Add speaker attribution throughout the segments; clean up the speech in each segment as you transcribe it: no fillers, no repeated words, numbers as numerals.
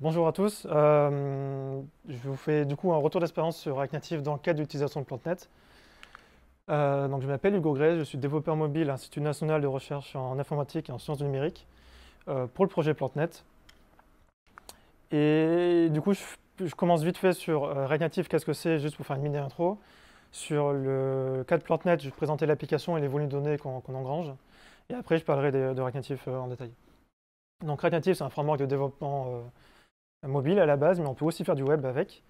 Speaker 1: Bonjour à tous. Je vous fais du coup un retour d'expérience sur React Native dans le cadre d'utilisation de PlanteNet. Donc je m'appelle Hugo Gray, je suis développeur mobile à l'Institut national de recherche en informatique et en sciences du numérique pour le projet PlanteNet. Et du coup, je commence vite fait sur React Native, qu'est-ce que c'est, juste pour faire une mini intro. Sur le cadre PlanteNet, je vais présenter l'application et les volumes de données qu'on engrange. Et après, je parlerai de React Native en détail. Donc React Native, c'est un framework de développement mobile à la base, mais on peut aussi faire du web avec.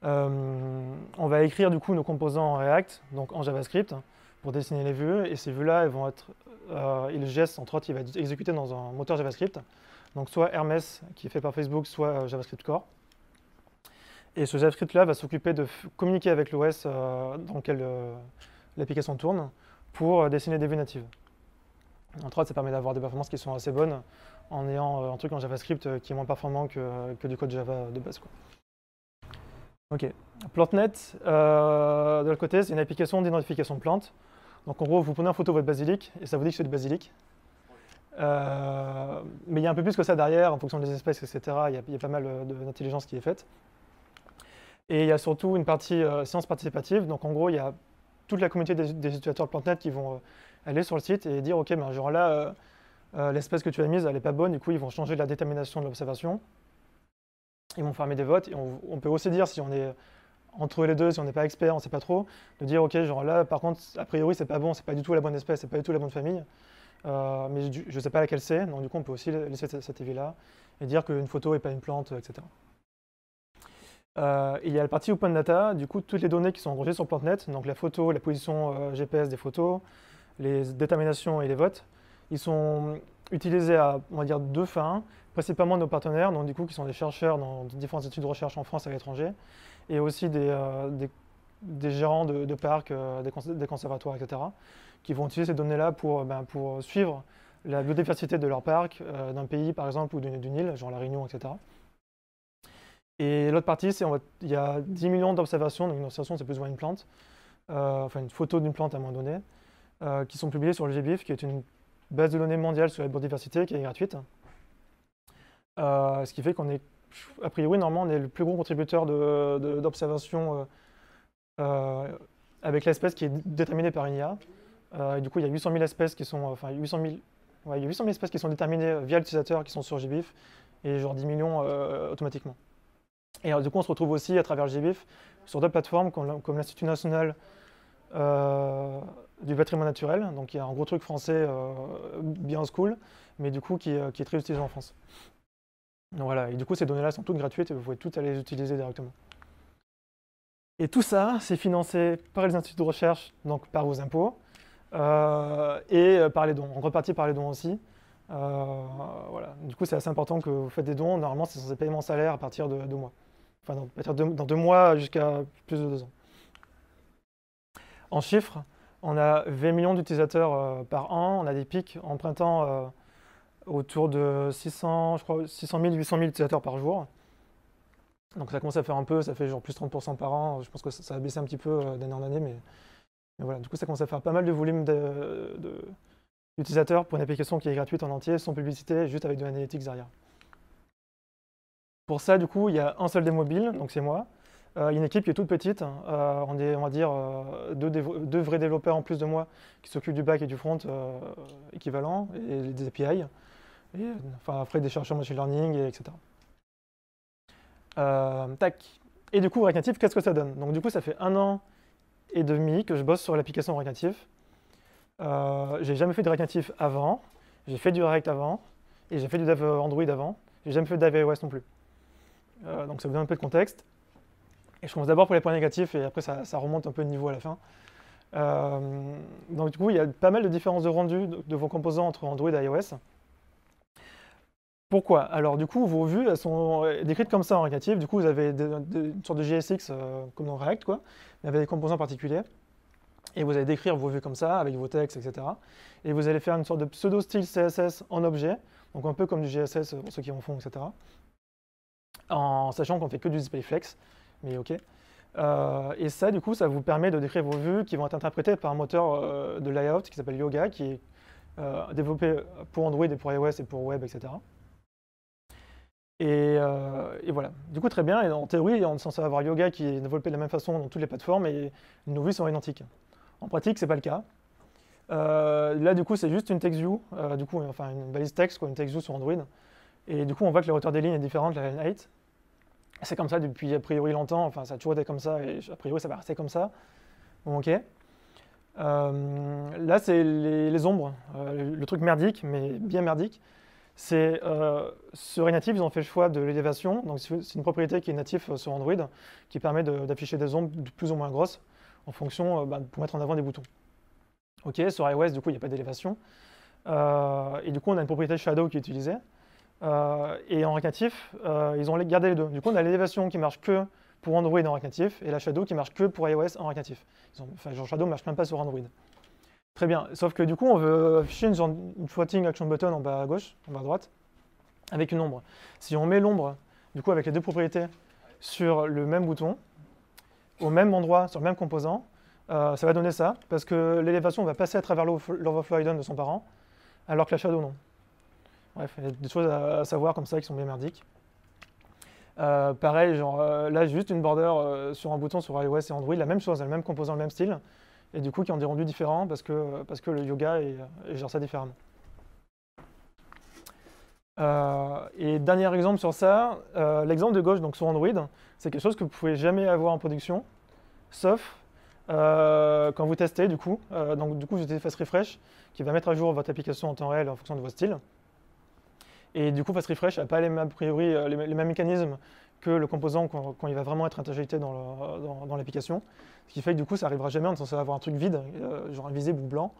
Speaker 1: On va écrire du coup nos composants en React, donc en JavaScript, pour dessiner les vues, et ces vues-là, elles vont être, et le geste, entre autres, il va être exécuté dans un moteur JavaScript, donc soit Hermes, qui est fait par Facebook, soit JavaScript Core. Et ce JavaScript-là va s'occuper de communiquer avec l'OS dans lequel l'application tourne, pour dessiner des vues natives. Entre autres, ça permet d'avoir des performances qui sont assez bonnes, en ayant un truc en JavaScript qui est moins performant que du code Java de base, quoi. Ok. PlanteNet, de l'autre côté, c'est une application d'identification de plantes. Donc en gros, vous prenez en photo votre basilic et ça vous dit que c'est du basilic. Mais il y a un peu plus que ça derrière, en fonction des espèces, etc. Il y a pas mal d'intelligence qui est faite. Et il y a surtout une partie science participative. Donc en gros, il y a toute la communauté des utilisateurs de PlanteNet qui vont aller sur le site et dire, ok, ben, genre là, l'espèce que tu as mise, elle n'est pas bonne. Du coup, ils vont changer la détermination de l'observation. Ils vont fermer des votes. Et on peut aussi dire, si on est entre les deux, si on n'est pas expert, on ne sait pas trop, de dire ok, genre là, par contre, a priori, c'est pas bon, c'est pas du tout la bonne espèce, c'est pas du tout la bonne famille, mais je ne sais pas laquelle c'est, donc du coup, on peut aussi laisser cet avis-là et dire qu'une photo n'est pas une plante, etc. Il y a la partie Open Data, du coup, toutes les données qui sont enregistrées sur PlanteNet, donc la photo, la position GPS des photos, les déterminations et les votes, ils sont utilisés à, on va dire, deux fins, principalement nos partenaires, donc du coup, qui sont des chercheurs dans différentes études de recherche en France et à l'étranger, et aussi des gérants de parcs, des conservatoires, etc., qui vont utiliser ces données-là pour suivre la biodiversité de leur parc, d'un pays par exemple, ou d'une île, genre la Réunion, etc. Et l'autre partie, il y a 10 millions d'observations, donc une observation c'est plus ou moins une plante, enfin une photo d'une plante à un moment donné, qui sont publiées sur le GBIF, qui est une base de données mondiale sur la biodiversité qui est gratuite. Ce qui fait qu'on est, a priori, normalement, on est le plus gros contributeur d'observation avec l'espèce qui est déterminée par une IA. Et du coup, il y a 800 000 espèces qui sont, enfin 800 000, ouais, il y a 800 000 espèces qui sont déterminées via l'utilisateur qui sont sur GBIF et genre 10 millions automatiquement. Et alors, du coup, on se retrouve aussi à travers GBIF sur d'autres plateformes comme l'Institut national du patrimoine naturel, donc il y a un gros truc français bien school, mais du coup qui est très utilisé en France. Donc voilà, et du coup ces données-là sont toutes gratuites et vous pouvez toutes aller les utiliser directement. Et tout ça, c'est financé par les instituts de recherche, donc par vos impôts, et par les dons, en grande partie par les dons aussi. Voilà. Du coup, c'est assez important que vous faites des dons. Normalement, c'est censé payer mon salaire à partir de 2 mois. Enfin, non, à partir dans 2 mois jusqu'à plus de 2 ans. En chiffres, on a 20 millions d'utilisateurs par an. On a des pics en printemps autour de 600, je crois, 600 000, 800 000 utilisateurs par jour. Donc ça commence à faire un peu, ça fait genre plus 30% par an. Je pense que ça va baisser un petit peu d'année en année, mais voilà. Du coup, ça commence à faire pas mal de volume d'utilisateurs pour une application qui est gratuite en entier, sans publicité, juste avec de l'analytics derrière. Pour ça, du coup, il y a un seul des mobiles, donc c'est moi. Une équipe qui est toute petite. On est, on va dire, deux vrais développeurs en plus de moi qui s'occupent du back et du front équivalent, et des API. Et, enfin, après, des chercheurs machine learning, etc. Tac. Et du coup, React Native, qu'est-ce que ça donne? Donc du coup, ça fait 1 an et demi que je bosse sur l'application React Native. J'ai jamais fait de React Native avant. J'ai fait du React avant. Et j'ai fait du dev Android avant. J'ai jamais fait de dev iOS non plus. Donc ça vous donne un peu de contexte. Et je commence d'abord pour les points négatifs et après ça remonte un peu de niveau à la fin. Donc du coup, il y a pas mal de différences de rendu de vos composants entre Android et iOS. Pourquoi? Alors du coup, vos vues, elles sont décrites comme ça en React Native. Du coup, vous avez une sorte de JSX comme dans React, quoi, mais avec des composants particuliers. Et vous allez décrire vos vues comme ça, avec vos textes, etc. Et vous allez faire une sorte de pseudo-style CSS en objet, donc un peu comme du GSS pour ceux qui en font, etc. En sachant qu'on fait que du displayflex, mais ok. Et ça, du coup, ça vous permet de décrire vos vues qui vont être interprétées par un moteur de layout qui s'appelle Yoga, qui est développé pour Android et pour iOS et pour web, etc. Et voilà. Du coup, très bien. Et en théorie, on est censé avoir Yoga qui est développé de la même façon dans toutes les plateformes et nos vues sont identiques. En pratique, c'est pas le cas. Là, du coup, c'est juste une TextView, enfin une balise texte, quoi, une TextView sur Android. Et du coup, on voit que la hauteur des lignes est différente, la line height. C'est comme ça depuis a priori longtemps, enfin ça a toujours été comme ça et a priori ça va rester comme ça. Bon, ok. Là, c'est les ombres, le truc merdique, mais bien merdique. C'est sur Native, ils ont fait le choix de l'élévation. Donc c'est une propriété qui est native sur Android, qui permet d'afficher des ombres de plus ou moins grosses en fonction pour mettre en avant des boutons. Ok, sur iOS, du coup, il n'y a pas d'élévation. Et du coup, on a une propriété shadow qui est utilisée. Et en React Native, ils ont gardé les deux. Du coup, on a l'élévation qui marche que pour Android en React Native et la shadow qui marche que pour iOS en React Native. Genre shadow ne marche même pas sur Android. Très bien, sauf que du coup, on veut afficher une floating action button en bas à gauche, en bas à droite, avec une ombre. Si on met l'ombre, du coup, avec les deux propriétés sur le même bouton, au même endroit, sur le même composant, ça va donner ça, parce que l'élévation va passer à travers l'overflow hidden de son parent, alors que la shadow non. Bref, il y a des choses à savoir comme ça qui sont bien merdiques. Pareil, genre là, juste une border sur un bouton sur iOS et Android, la même chose, le même composant, le même style, et du coup qui ont des rendus différents parce que le Yoga gère ça différemment. Et dernier exemple sur ça, l'exemple de gauche, donc sur Android, c'est quelque chose que vous ne pouvez jamais avoir en production, sauf quand vous testez du coup. Donc du coup, j'utilise Fast Refresh qui va mettre à jour votre application en temps réel en fonction de votre style. Et du coup, Fast Refresh n'a pas a priori les mêmes mécanismes que le composant quand il va vraiment être injecté dans l'application. Ce qui fait que du coup, ça n'arrivera jamais, on est censé avoir un truc vide, genre invisible ou blanc.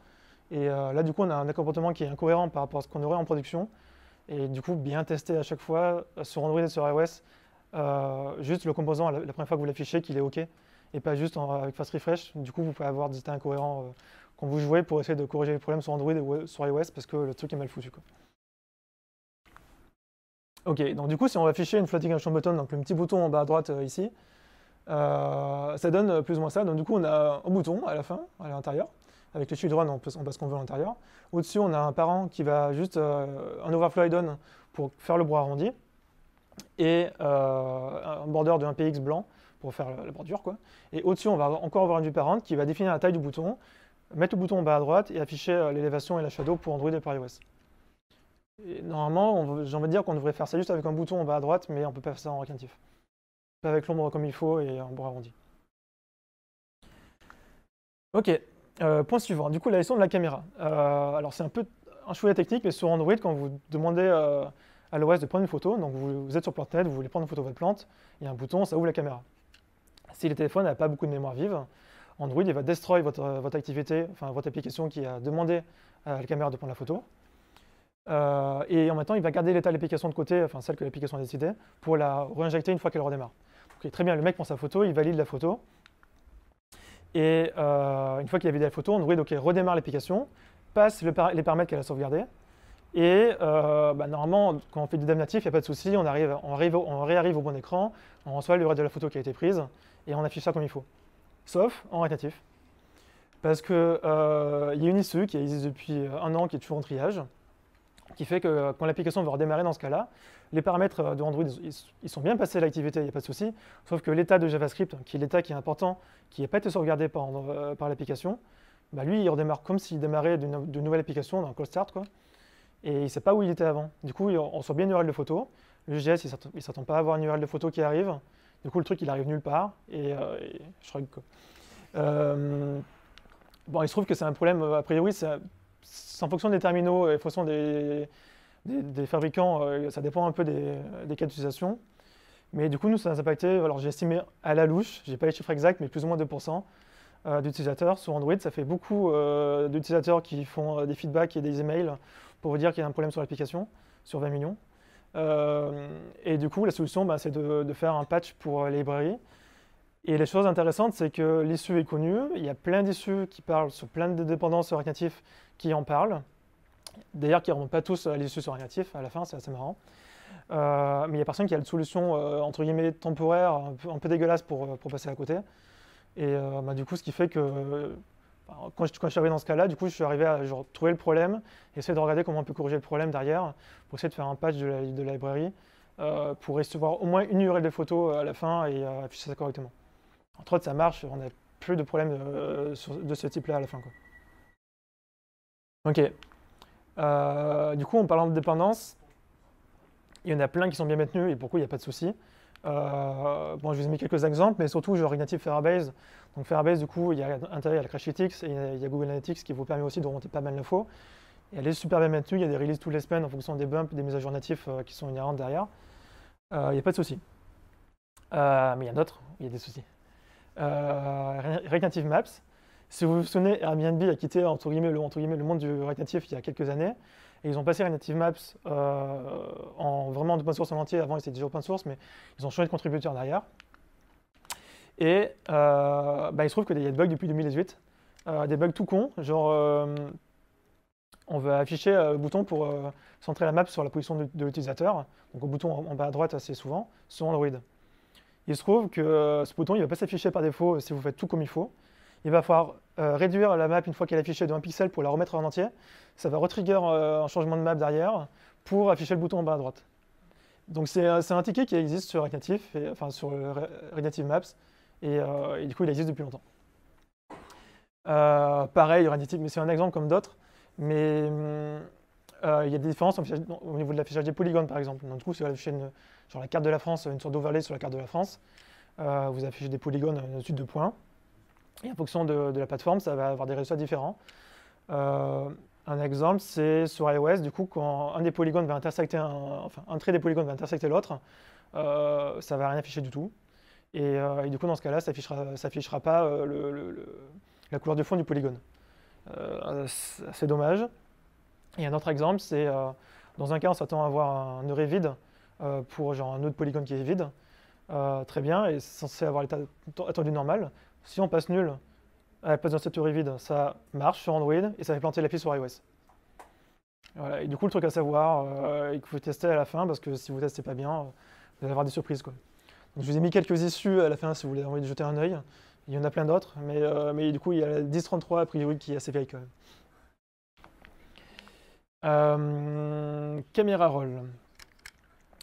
Speaker 1: Et là, du coup, on a un comportement qui est incohérent par rapport à ce qu'on aurait en production. Et du coup, bien tester à chaque fois sur Android et sur iOS, juste le composant, la première fois que vous l'affichez, qu'il est OK. Et pas juste avec Fast Refresh. Du coup, vous pouvez avoir des états incohérents quand vous jouez pour essayer de corriger les problèmes sur Android ou sur iOS parce que le truc est mal foutu, quoi. Ok, donc du coup, si on va afficher une floating action button, donc le petit bouton en bas à droite ici, ça donne plus ou moins ça. Donc du coup, on a un bouton à la fin, à l'intérieur. Avec les children, on passe ce qu'on veut à l'intérieur. Au-dessus, on a un parent qui va juste un overflow hidden pour faire le bras arrondi et un border de 1px blanc pour faire la bordure, quoi. Et au-dessus, on va encore avoir une vue parent qui va définir la taille du bouton, mettre le bouton en bas à droite et afficher l'élévation et la shadow pour Android et pour iOS. Et normalement, j'ai envie de dire qu'on devrait faire ça juste avec un bouton en bas à droite, mais on ne peut pas faire ça en React Native. Pas avec l'ombre comme il faut et en bras arrondi. Ok, point suivant. Du coup, la gestion de la caméra. Alors, c'est un peu un chouette technique, mais sur Android, quand vous demandez à l'OS de prendre une photo, donc vous êtes sur PlanteNet, vous voulez prendre une photo de votre plante, il y a un bouton, ça ouvre la caméra. Si le téléphone n'a pas beaucoup de mémoire vive, Android il va destroy votre activité, enfin votre application qui a demandé à la caméra de prendre la photo. Et en même temps, il va garder l'état de l'application de côté, enfin celle que l'application a décidé, pour la réinjecter une fois qu'elle redémarre. Donc, très bien, le mec prend sa photo, il valide la photo. Et une fois qu'il a validé la photo, Android redémarre l'application, passe les paramètres qu'elle a sauvegardés. Et normalement, quand on fait du dev natif, il n'y a pas de souci, on réarrive au bon écran, on reçoit le reste de la photo qui a été prise, et on affiche ça comme il faut. Sauf en React Native. Parce qu'il y a une issue qui existe depuis un an, qui est toujours en triage, qui fait que quand l'application va redémarrer dans ce cas-là, les paramètres de Android, ils sont bien passés à l'activité, il n'y a pas de souci, sauf que l'état de JavaScript, qui est l'état qui est important, qui n'a pas été sauvegardé par l'application, lui, il redémarre comme s'il démarrait d'une nouvelle application, d'un call start, quoi, et il ne sait pas où il était avant. Du coup, on reçoit bien une URL de photo, le JS, il ne s'attend pas à avoir une URL de photo qui arrive, du coup, le truc, il arrive nulle part, et je shrug, quoi. Bon, il se trouve que c'est un problème, a priori, c'est en fonction des terminaux et en fonction des fabricants, ça dépend un peu des cas d'utilisation. Mais du coup, nous, ça nous a impacté, alors j'ai estimé à la louche, j'ai pas les chiffres exacts, mais plus ou moins 2% d'utilisateurs. Sur Android, ça fait beaucoup d'utilisateurs qui font des feedbacks et des emails pour vous dire qu'il y a un problème sur l'application, sur 20 millions. Et du coup, la solution, c'est de faire un patch pour les librairies. Et les choses intéressantes, c'est que l'issue est connue, il y a plein d'issues qui parlent sur plein de dépendances sur React Native qui en parlent. D'ailleurs, qui ne remontent pas tous à l'issue sur React Native à la fin, c'est assez marrant. Mais il y a personne qui a une solution entre guillemets temporaire, un peu dégueulasse pour passer à côté. Et du coup, ce qui fait que quand je suis arrivé dans ce cas-là, du coup, je suis arrivé à trouver le problème, essayer de regarder comment on peut corriger le problème derrière, pour essayer de faire un patch de la librairie pour recevoir au moins une URL de photo à la fin et afficher ça correctement. Entre autres, ça marche, on n'a plus de problèmes de ce type-là à la fin, quoi. Ok. Du coup, en parlant de dépendance, il y en a plein qui sont bien maintenus et pour le coup, il n'y a pas de souci. Bon, je vous ai mis quelques exemples, mais surtout, genre Ignatives Firebase. Donc Firebase, du coup, il y a intégré à la Crashlytics et il y a Google Analytics qui vous permet aussi de remonter pas mal d'infos. Et elle est super bien maintenue, il y a des releases toutes les semaines en fonction des bumps, des mises à jour natifs qui sont inhérentes derrière. Il n'y a pas de souci. Mais il y en a d'autres, il y a des soucis. React Native Maps. Si vous vous souvenez, Airbnb a quitté entre guillemets, le monde du React Native il y a quelques années. Et ils ont passé React Native Maps en vraiment open source en entier. Avant, c'était déjà open source, mais ils ont changé de contributeur derrière. Et il se trouve qu'il y a des bugs depuis 2018. Des bugs tout cons, genre on veut afficher le bouton pour centrer la map sur la position de l'utilisateur. Donc au bouton en bas à droite assez souvent, sur Android. Il se trouve que ce bouton, il ne va pas s'afficher par défaut si vous faites tout comme il faut. Il va falloir réduire la map une fois qu'elle est affichée de 1 pixel pour la remettre en entier. Ça va retrigger un changement de map derrière pour afficher le bouton en bas à droite. Donc c'est un ticket qui existe sur React Native, enfin sur React Native Maps, et du coup il existe depuis longtemps. Pareil, React Native, mais c'est un exemple comme d'autres, mais il y a des différences au niveau de l'affichage des polygones par exemple. Donc du coup, si vous affichez genre la carte de la France, une sorte d'overlay sur la carte de la France, vous affichez des polygones au-dessus de points. Et en fonction de la plateforme, ça va avoir des résultats différents. Un exemple, c'est sur iOS, du coup, quand un des polygones va intersecter un trait des polygones va intersecter l'autre, ça va rien afficher du tout. Et du coup, dans ce cas-là, ça affichera pas la couleur de fond du polygone. C'est dommage. Et un autre exemple, c'est dans un cas, on s'attend à avoir un array vide pour genre un autre polygone qui est vide. Très bien, et c'est censé avoir l'état attendu normal. Si on passe nul à la place d'un set array vide, ça marche sur Android et ça fait planter l'appli sur iOS. Voilà, et du coup, le truc à savoir, il faut tester à la fin parce que si vous ne testez pas bien, vous allez avoir des surprises, quoi. Donc, je vous ai mis quelques issues à la fin si vous voulez envie de jeter un œil. Il y en a plein d'autres, mais du coup, il y a la 10.33 a priori qui est assez vieille quand même. Caméra roll.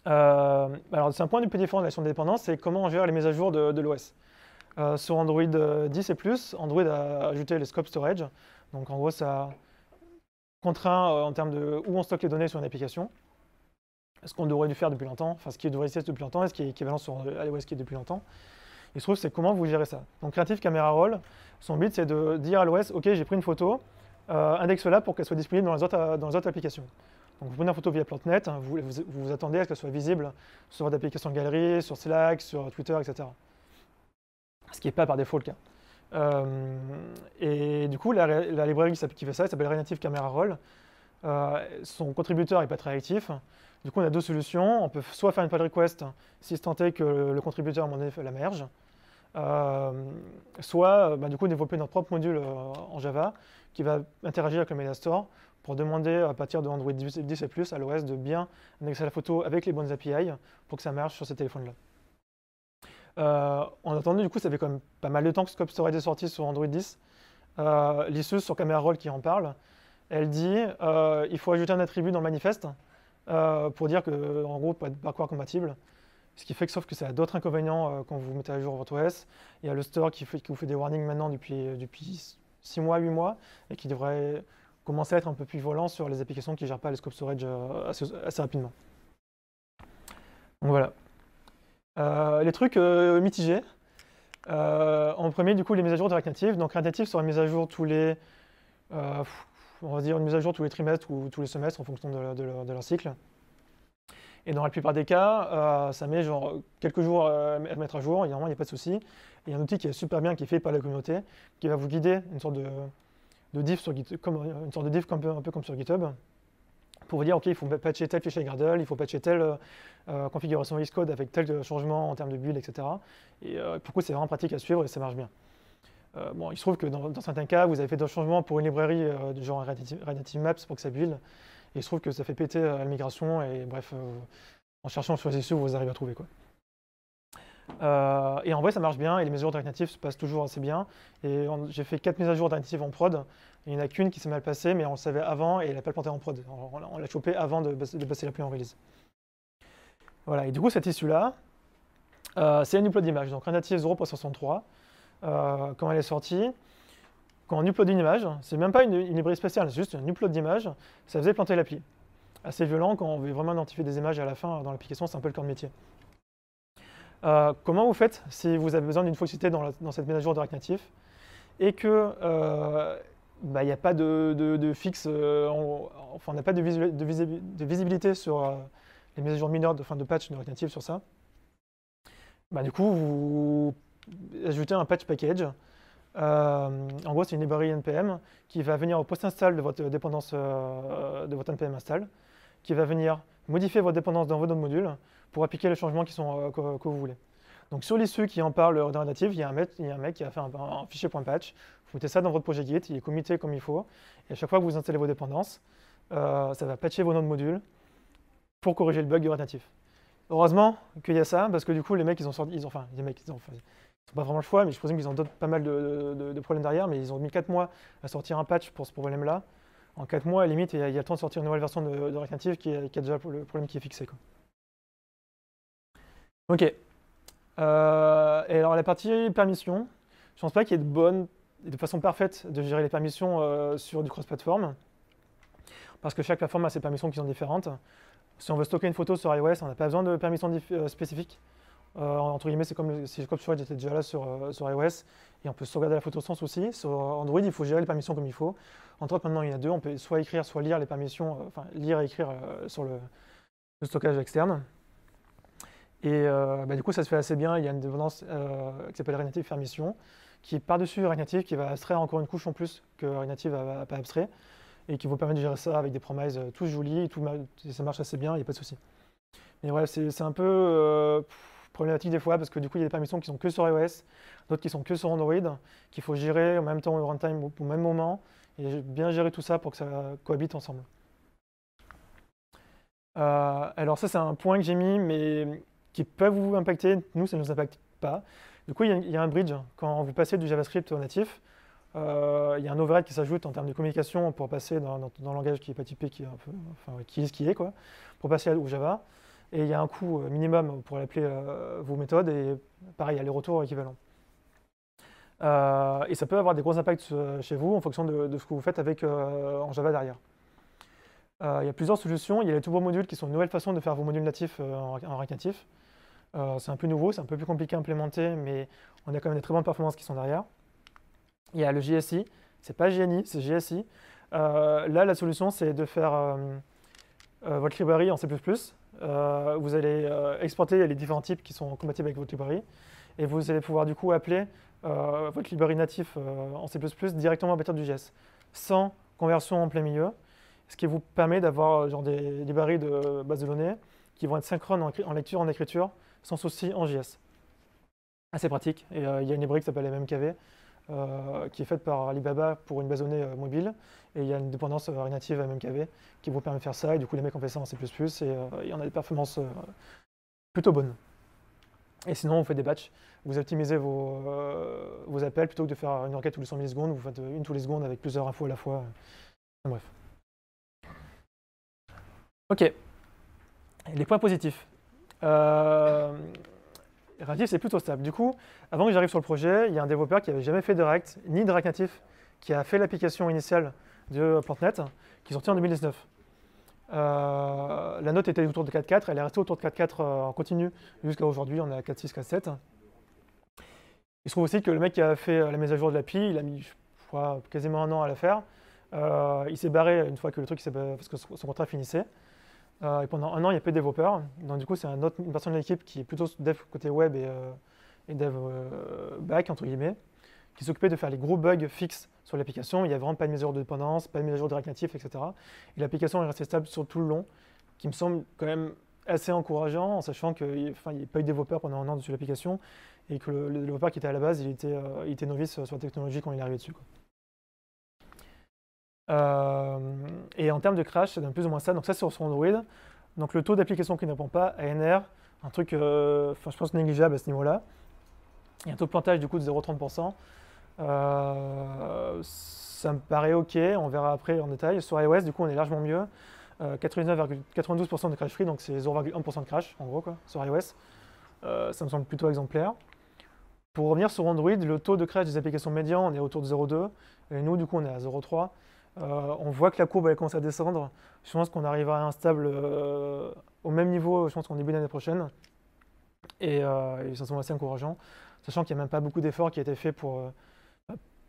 Speaker 1: Alors, c'est un point du peu différent de la gestion de dépendance, c'est comment on gère les mises à jour de l'OS. Sur Android 10 et plus, Android a ajouté les scope storage. Donc, en gros, ça contraint en termes de où on stocke les données sur une application. Ce qu'on devrait dû faire depuis longtemps, enfin ce qui devrait exister depuis longtemps et ce qui est équivalent sur iOS qui est depuis longtemps. Il se trouve, c'est comment vous gérez ça. Donc, Creative Camera Roll, son but, c'est de dire à l'OS, OK, j'ai pris une photo, indexe-la pour qu'elle soit disponible dans les autres applications. Donc vous prenez une photo via PlanteNet, hein, vous attendez à ce qu'elle soit visible sur votre application de galerie, sur Slack, sur Twitter, etc. Ce qui n'est pas par défaut le cas. Et du coup, la librairie qui fait ça, elle s'appelle React Native Camera Roll. Son contributeur n'est pas très actif. Du coup, on a deux solutions. On peut soit faire une pull request si tant est que le contributeur à un moment donné fait la merge, soit du coup développer notre propre module en Java qui va interagir avec le Media Store pour demander à partir de Android 10 et plus à l'OS de bien indexer la photo avec les bonnes API pour que ça marche sur ces téléphones-là. En attendant, du coup, ça fait quand même pas mal de temps que Scope Storage est sorti sur Android 10. L'issueuse sur Camera Roll qui en parle, elle dit il faut ajouter un attribut dans le manifeste pour dire que, en gros, pour être backward compatible. Ce qui fait que, sauf que ça a d'autres inconvénients quand vous mettez à jour votre OS. Il y a le store qui vous fait des warnings maintenant depuis 6 mois, 8 mois, et qui devrait commencer à être un peu plus volant sur les applications qui ne gèrent pas les scope storage assez rapidement. Donc voilà. Les trucs mitigés. En premier, du coup, les mises à jour de React Native. Donc React Native sera mise à jour tous les, on va dire une mise à jour tous les trimestres ou tous les semestres en fonction de leur cycle. Et dans la plupart des cas, ça met genre quelques jours à mettre à jour, et normalement il n'y a pas de souci. Il y a un outil qui est super bien, qui est fait par la communauté, qui va vous guider, une sorte de diff sur GitHub, une sorte de diff un peu comme sur GitHub, pour vous dire, OK, il faut patcher tel fichier Gradle, il faut patcher telle configuration Xcode avec tel changement en termes de build, etc. Et pour coup, c'est vraiment pratique à suivre et ça marche bien. Bon, il se trouve que dans certains cas, vous avez fait d'autres changements pour une librairie du genre React Native Maps pour que ça build. Et il se trouve que ça fait péter la migration, et bref, en cherchant sur les issues, vous arrivez à trouver, quoi. Et en vrai, ça marche bien, et les mises à jour de React Native se passent toujours assez bien. Et j'ai fait 4 mises à jour de React Native en prod, il n'y en a qu'une qui s'est mal passée, mais on le savait avant, et elle n'a pas planté en prod. On l'a chopé avant de passer l'appli en release. Voilà, et du coup, cette issue-là, c'est une upload d'image. Donc React Native 0.63, quand elle est sortie, quand on upload une image, c'est même pas une librairie spéciale, c'est juste une upload d'image, ça faisait planter l'appli. Assez violent quand on veut vraiment identifier des images à la fin dans l'application, c'est un peu le cœur de métier. Comment vous faites si vous avez besoin d'une fonctionnalité dans cette mise à jour de React Native et que il n'y a pas de fixe, enfin on n'a pas de visibilité sur les mises à jour mineures de patch de React Native sur ça. Du coup, vous ajoutez un patch package. En gros, c'est une librairie NPM qui va venir au post-install de votre dépendance de votre NPM install, qui va venir modifier votre dépendance dans vos autres modules pour appliquer les changements que vous voulez. Donc sur l'issue qui en parle dans React Native, il y a un mec qui a fait un fichier .patch. Vous mettez ça dans votre projet Git, il est commité comme il faut. Et à chaque fois que vous installez vos dépendances, ça va patcher vos nodes modules pour corriger le bug de React Native. Heureusement qu'il y a ça, parce que du coup, les mecs, ils ont sont pas vraiment le choix, mais je présume qu'ils ont pas mal de problèmes derrière, mais ils ont mis 4 mois à sortir un patch pour ce problème-là. En 4 mois, à la limite, il y a le temps de sortir une nouvelle version de React Native qui a déjà le problème qui est fixé, quoi. Ok. Et alors la partie permission, je pense pas qu'il y ait de façon parfaite de gérer les permissions sur du cross-platform, parce que chaque plateforme a ses permissions qui sont différentes. Si on veut stocker une photo sur iOS, on n'a pas besoin de permissions spécifiques. Entre guillemets, c'est comme si Storage était déjà là sur iOS, et on peut sauvegarder la photo sans souci. Sur Android, il faut gérer les permissions comme il faut. Entre autres, maintenant, il y en a deux. On peut soit écrire, soit lire les permissions, enfin lire et écrire sur le stockage externe. Et du coup, ça se fait assez bien. Il y a une dépendance qui s'appelle React Native Permission, qui est par-dessus React Native, qui va abstraire encore une couche en plus que React Native n'a pas abstrait, et qui vous permet de gérer ça avec des promises tous jolis, ça marche assez bien, il n'y a pas de souci. Mais bref, c'est un peu problématique des fois, parce que du coup, il y a des permissions qui sont que sur iOS, d'autres qui sont que sur Android, qu'il faut gérer en même temps au runtime au même moment, et bien gérer tout ça pour que ça cohabite ensemble. Alors ça, c'est un point que j'ai mis, mais qui peut vous impacter. Nous, ça ne nous impacte pas. Du coup, il y a un bridge. Quand vous passez du JavaScript au natif, il y a un override qui s'ajoute en termes de communication pour passer dans un langage qui n'est pas typé, qui est un peu, enfin, qui est ce qui est, quoi, pour passer au Java. Et il y a un coût minimum pour appeler vos méthodes, et pareil, il y a les retours équivalents. Et ça peut avoir des gros impacts chez vous en fonction de ce que vous faites avec en Java derrière. Il y a plusieurs solutions. Il y a les turbo modules qui sont une nouvelle façon de faire vos modules natifs en React Native. C'est un peu nouveau, c'est un peu plus compliqué à implémenter, mais on a quand même des très bonnes performances qui sont derrière. Il y a le JSI, c'est pas JNI, c'est JSI. Là, la solution, c'est de faire votre librairie en C++. Vous allez exporter les différents types qui sont compatibles avec votre librairie, et vous allez pouvoir du coup appeler votre librairie natif en C++ directement à partir du JS, sans conversion en plein milieu, ce qui vous permet d'avoir des librairies de base de données qui vont être synchrones en lecture, en écriture, sans souci en JS. Assez pratique. Et il y a une librairie qui s'appelle MMKV, qui est faite par Alibaba pour une base de données mobile. Et il y a une dépendance native à MMKV qui vous permet de faire ça. Et du coup, les mecs ont fait ça en C++. Et on a des performances plutôt bonnes. Et sinon, vous faites des batchs. Vous optimisez vos appels plutôt que de faire une requête tous les 100 millisecondes. Vous faites une tous les secondes avec plusieurs infos à la fois. Bref. Ok. Les points positifs. React Native, c'est plutôt stable. Du coup, avant que j'arrive sur le projet, il y a un développeur qui n'avait jamais fait de React, ni de React Native, qui a fait l'application initiale de Plantnet, qui est sortie en 2019. La note était autour de 4.4, elle est restée autour de 4.4 en continu jusqu'à aujourd'hui, on est à 4.6, 4.7. Il se trouve aussi que le mec qui a fait la mise à jour de l'appli, il a mis, je crois, quasiment un an à la faire. Il s'est barré une fois que le truc parce que son contrat finissait. Et pendant un an, il n'y a pas de développeurs. Donc du coup, c'est une personne de l'équipe qui est plutôt dev côté web et dev back, entre guillemets, qui s'occupait de faire les gros bugs fixes sur l'application. Il n'y a vraiment pas de mise à jour de dépendance, pas de mise à jour de React Native, etc. Et l'application est restée stable sur tout le long, qui me semble quand même assez encourageant, en sachant qu'il n'y a pas eu de développeur pendant un an dessus l'application, et que le développeur qui était à la base, il était novice sur la technologie quand il est arrivé dessus, quoi. Et en termes de crash, ça donne plus ou moins ça. Donc ça, c'est sur Android. Donc le taux d'application qui ne répond pas, ANR, un truc, je pense, négligeable à ce niveau-là. Il y a un taux de plantage du coup de 0,30%. Ça me paraît OK, on verra après en détail. Sur iOS, du coup, on est largement mieux. 99,92% de crash free, donc c'est 0,1% de crash en gros quoi, sur iOS. Ça me semble plutôt exemplaire. Pour revenir sur Android, le taux de crash des applications médian, on est autour de 0,2 et nous du coup on est à 0,3. On voit que la courbe elle commence à descendre. Je pense qu'on arrivera à un stable au même niveau, je pense qu'en début d'année prochaine. Et ça semble assez encourageant, sachant qu'il n'y a même pas beaucoup d'efforts qui a été fait pour,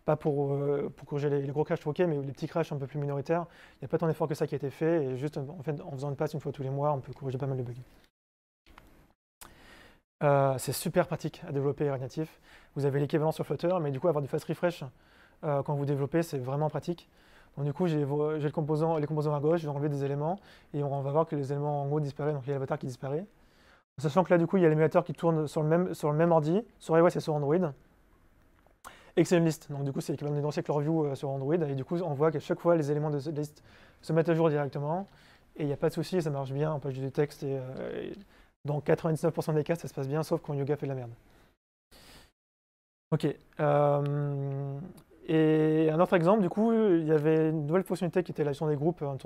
Speaker 1: pas pour corriger les gros crashs troqués, mais les petits crashs un peu plus minoritaires. Il n'y a pas tant d'efforts que ça qui a été fait, et juste en fait, en faisant une passe une fois tous les mois, on peut corriger pas mal de bugs. C'est super pratique à développer React Native. Vous avez l'équivalent sur Flutter, mais du coup avoir du fast refresh quand vous développez, c'est vraiment pratique. Donc du coup, j'ai les composants à gauche, j'ai enlevé des éléments, et on va voir que les éléments en haut disparaissent, donc il y a l'avatar qui disparaît. Sachant que là, du coup, il y a l'émulateur qui tourne sur le même ordi, sur iOS et sur Android, et que c'est une liste. Donc du coup, c'est l'équivalent d'une ancienne review sur Android, et du coup, on voit qu'à chaque fois, les éléments de cette liste se mettent à jour directement, et il n'y a pas de souci, ça marche bien, on peut ajouter du texte, et dans 99% des cas, ça se passe bien, sauf quand Yuga fait de la merde. Ok. Et un autre exemple, du coup, il y avait une nouvelle fonctionnalité qui était la gestion des groupes, un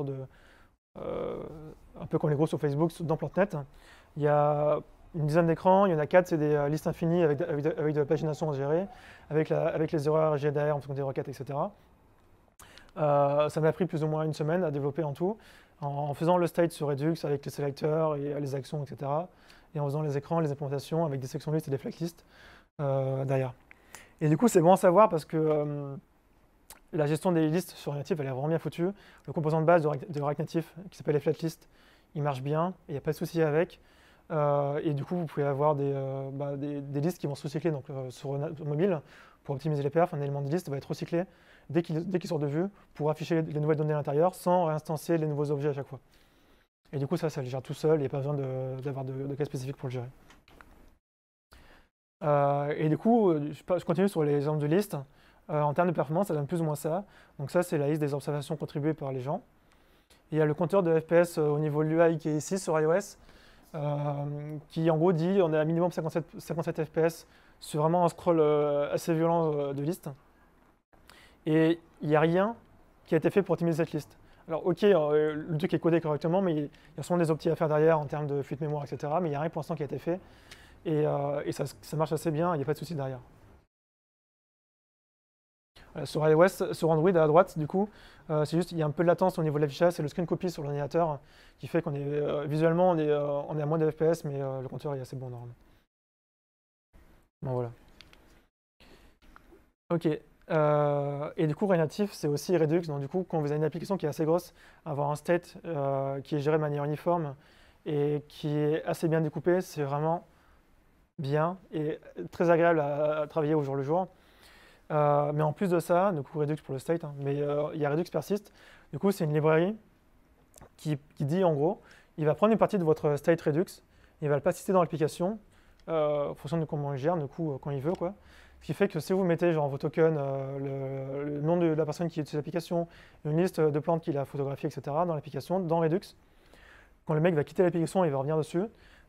Speaker 1: peu comme les groupes sur Facebook dans Plantnet. Il y a une dizaine d'écrans, il y en a 4, c'est des listes infinies avec de la pagination à gérer, avec les erreurs GDR en fonction des requêtes, etc. Ça m'a pris plus ou moins une semaine à développer en tout, en faisant le state sur Redux avec les sélecteurs et les actions, etc. Et en faisant les écrans, les implémentations avec des sections listes et des flag lists derrière. Et du coup, c'est bon à savoir parce que la gestion des listes sur React Native, elle est vraiment bien foutue. Le composant de base de React Native, qui s'appelle les flat lists, il marche bien, il n'y a pas de souci avec. Et du coup, vous pouvez avoir des listes qui vont se recycler donc, sur mobile pour optimiser les perfs. Un élément de liste va être recyclé dès qu'il sort de vue pour afficher les nouvelles données à l'intérieur sans réinstancier les nouveaux objets à chaque fois. Et du coup, ça le gère tout seul, il n'y a pas besoin d'avoir de cas spécifiques pour le gérer. Et du coup, je continue sur les exemples de listes. En termes de performance, ça donne plus ou moins ça. Donc ça, c'est la liste des observations contribuées par les gens. Et il y a le compteur de FPS au niveau de l'UI qui est ici sur iOS, qui en gros dit on est à minimum 57 FPS sur vraiment un scroll assez violent de liste. Et il n'y a rien qui a été fait pour optimiser cette liste. Alors ok, le truc est codé correctement, mais il y a sûrement des optis à faire derrière en termes de fuite mémoire, etc. Mais il n'y a rien pour l'instant qui a été fait. Et ça marche assez bien, il n'y a pas de souci derrière. Sur iOS, sur Android à droite, du coup, c'est juste il y a un peu de latence au niveau de l'affichage, c'est le screen copy sur l'ordinateur qui fait qu'on est visuellement on est à moins de FPS, mais le compteur est assez bon normalement. Bon voilà. Ok. Et du coup, React Native, c'est aussi Redux. Donc du coup, quand vous avez une application qui est assez grosse, avoir un state qui est géré de manière uniforme et qui est assez bien découpé, c'est vraiment bien et très agréable à travailler au jour le jour. Mais en plus de ça, du coup Redux pour le state, hein, mais il y a Redux Persist. Du coup, c'est une librairie qui dit en gros, il va prendre une partie de votre state Redux, il va le persister dans l'application, en fonction de comment il gère, du coup, quand il veut, quoi. Ce qui fait que si vous mettez genre vos tokens, le nom de la personne qui utilise l'application, une liste de plantes qu'il a photographiées, etc. dans l'application, dans Redux, quand le mec va quitter l'application, il va revenir dessus.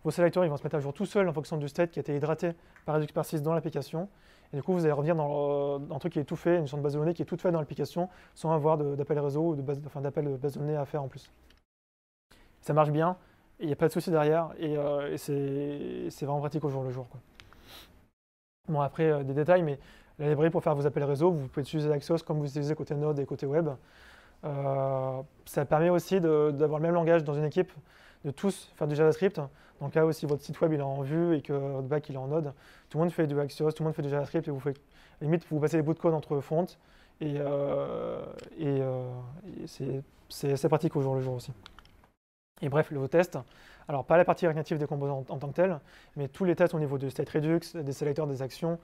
Speaker 1: Vos sélecteurs ils vont se mettre à jour tout seul en fonction du state qui a été hydraté par Redux Persist dans l'application. Et du coup, vous allez revenir dans un truc qui est tout fait, une sorte de base de données qui est toute faite dans l'application, sans avoir d'appel réseau ou d'appel de base de données à faire en plus. Ça marche bien, il n'y a pas de souci derrière, et c'est vraiment pratique au jour le jour, quoi. Bon, après, des détails, mais la librairie pour faire vos appels réseau, vous pouvez utiliser Axios comme vous utilisez côté Node et côté web. Ça permet aussi d'avoir le même langage dans une équipe, de tous faire du JavaScript. Dans le cas où si votre site web il est en Vue et que votre back il est en Node, tout le monde fait du Axios, tout le monde fait du JavaScript et limite vous passez les bouts de code entre fontes et c'est assez pratique au jour le jour aussi. Et bref, vos tests, alors pas la partie React Native des composants en tant que tel, mais tous les tests au niveau de state Redux, des sélecteurs, des actions,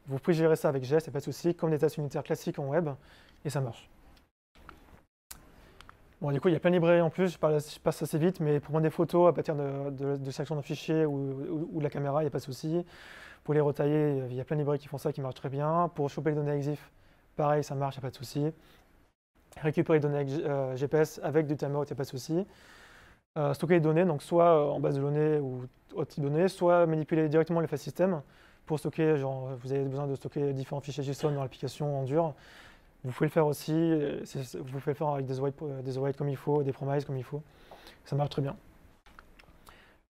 Speaker 1: vous pouvez gérer ça avec Jest, c'est pas de souci, comme des tests unitaires classiques en web, et ça marche. Bon, du coup, il y a plein de librairies en plus, je passe assez vite, mais pour prendre des photos à partir de sélection d'un fichier ou de la caméra, il n'y a pas de souci. Pour les retailler, il y a plein de librairies qui font ça, qui marchent très bien. Pour choper les données EXIF, pareil, ça marche, il n'y a pas de souci. Récupérer les données GPS avec du timeout, il n'y a pas de souci. Stocker les données, donc soit en base de données ou autre type de données, soit manipuler directement les file systems pour stocker, genre vous avez besoin de stocker différents fichiers JSON dans l'application en dur. Vous pouvez le faire aussi, vous pouvez le faire avec des await comme il faut, des promises comme il faut. Ça marche très bien.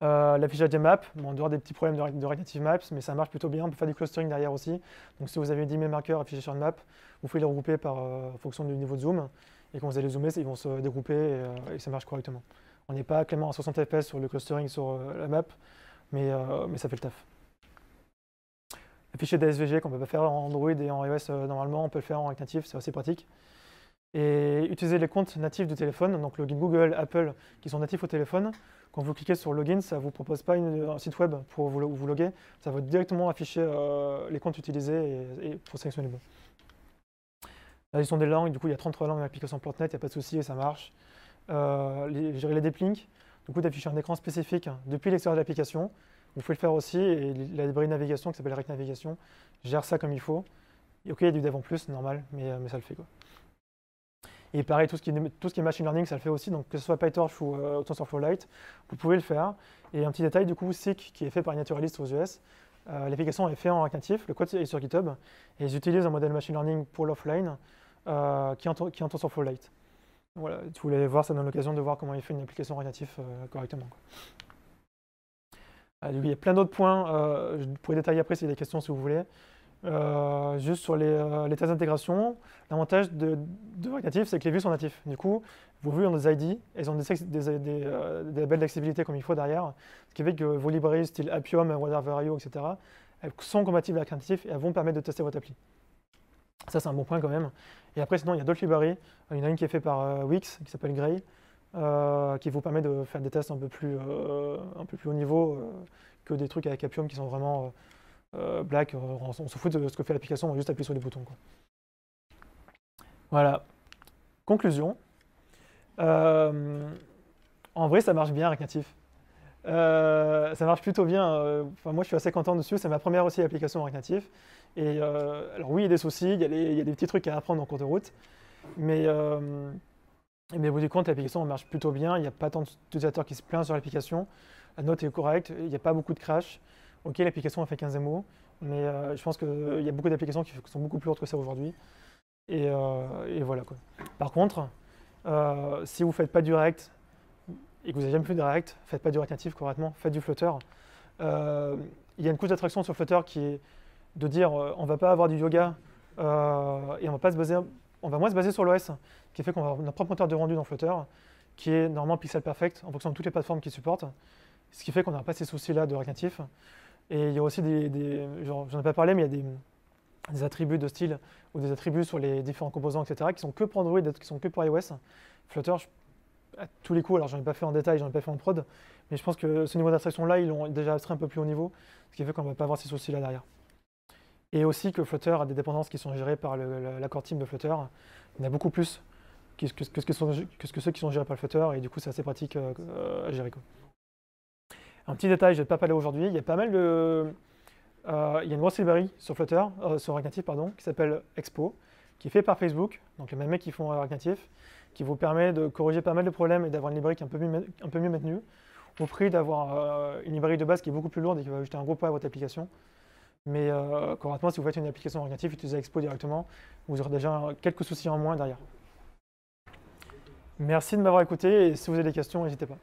Speaker 1: L'affichage des maps, bon, en dehors des petits problèmes de Reactive Maps, mais ça marche plutôt bien. On peut faire du clustering derrière aussi. Donc si vous avez 10 000 marqueurs affichés sur une map, vous pouvez les regrouper en fonction du niveau de zoom. Et quand vous allez zoomer, ils vont se dégrouper et ça marche correctement. On n'est pas clairement à 60 fps sur le clustering sur la map, mais ça fait le taf. Afficher des SVG qu'on ne peut pas faire en Android et en iOS normalement, on peut le faire en React Native, c'est assez pratique. Et utiliser les comptes natifs du téléphone, donc login Google, Apple, qui sont natifs au téléphone. Quand vous cliquez sur Login, ça ne vous propose pas un site web pour vous loguer, ça va directement afficher les comptes utilisés et pour sélectionner le bon. La gestion des langues, du coup il y a 33 langues dans l'application Plantnet, il n'y a pas de souci et ça marche. Gérer les deep links, du coup d'afficher un écran spécifique depuis l'extérieur de l'application. Vous pouvez le faire aussi, et la librairie de navigation qui s'appelle React Navigation gère ça comme il faut. Et ok, il y a du dev en plus, c'est normal, mais ça le fait quoi. Et pareil, tout ce qui est machine learning, ça le fait aussi. Donc que ce soit PyTorch ou TensorFlow Lite, vous pouvez le faire. Et un petit détail, du coup, Seek, qui est fait par une naturaliste aux US, l'application est faite en React Native, le code est sur GitHub, et ils utilisent un modèle machine learning pour l'offline qui est en TensorFlow Lite. Voilà, si vous voulez voir, ça donne l'occasion de voir comment il fait une application React Native correctement. Il y a plein d'autres points, je pourrais détailler après s'il y a des questions si vous voulez. Juste sur les tests d'intégration, l'avantage de React Native, c'est que les vues sont natifs. Du coup, vos vues ont des ID, elles ont des labels d'accessibilité comme il faut derrière, ce qui fait que vos librairies style Appium, Whatever.io, etc., elles sont compatibles avec React Native et elles vont permettre de tester votre appli. Ça, c'est un bon point quand même. Et après, sinon, il y a d'autres librairies. Il y en a une qui est faite par Wix, qui s'appelle Gray, qui vous permet de faire des tests un peu plus haut niveau que des trucs avec Appium qui sont vraiment black. On se fout de ce que fait l'application, on va juste appuyer sur les boutons, quoi. Voilà. Conclusion. En vrai, ça marche bien React Native. Ça marche plutôt bien. Enfin, moi, je suis assez content dessus. C'est ma première aussi application React Native. Et alors oui, il y a des soucis, il y a des petits trucs à apprendre en cours de route. Mais au bout du compte, l'application marche plutôt bien. Il n'y a pas tant d'utilisateurs qui se plaignent sur l'application. La note est correcte. Il n'y a pas beaucoup de crash. Ok, l'application a fait 15 MO. Mais je pense qu'il y a beaucoup d'applications qui sont beaucoup plus hautes que ça aujourd'hui. Et voilà quoi. Par contre, si vous ne faites pas du React et que vous n'avez jamais fait de React, faites pas du React Native correctement, faites du Flutter. Il y a une couche d'attraction sur Flutter qui est de dire on ne va pas avoir du yoga et on va moins se baser sur l'OS, qui fait qu'on va avoir notre propre moteur de rendu dans Flutter, qui est normalement pixel perfect en fonction de toutes les plateformes qu'il supporte, ce qui fait qu'on n'a pas ces soucis-là de React Native. Et il y a aussi j'en ai pas parlé, mais il y a des attributs de style ou des attributs sur les différents composants, etc., qui sont que pour Android, qui sont que pour iOS. Flutter, à tous les coups, alors j'en ai pas fait en détail, j'en ai pas fait en prod, mais je pense que ce niveau d'abstraction-là, ils l'ont déjà abstrait un peu plus haut niveau, ce qui fait qu'on ne va pas avoir ces soucis-là derrière. Et aussi que Flutter a des dépendances qui sont gérées par l'accord team de Flutter. Il y en a beaucoup plus que ceux qui sont gérés par le Flutter, et du coup c'est assez pratique à gérer, quoi. Un petit détail, je ne vais pas parler aujourd'hui, il y a pas mal de... il y a une grosse librairie sur Flutter, sur React Native, pardon, qui s'appelle Expo, qui est fait par Facebook, donc les mêmes mecs qui font React Native, qui vous permet de corriger pas mal de problèmes et d'avoir une librairie qui est un peu mieux maintenue, au prix d'avoir une librairie de base qui est beaucoup plus lourde et qui va ajouter un gros poids à votre application. Mais concrètement, si vous faites une application React Native, utilisez Expo directement, vous aurez déjà quelques soucis en moins derrière. Merci de m'avoir écouté et si vous avez des questions, n'hésitez pas.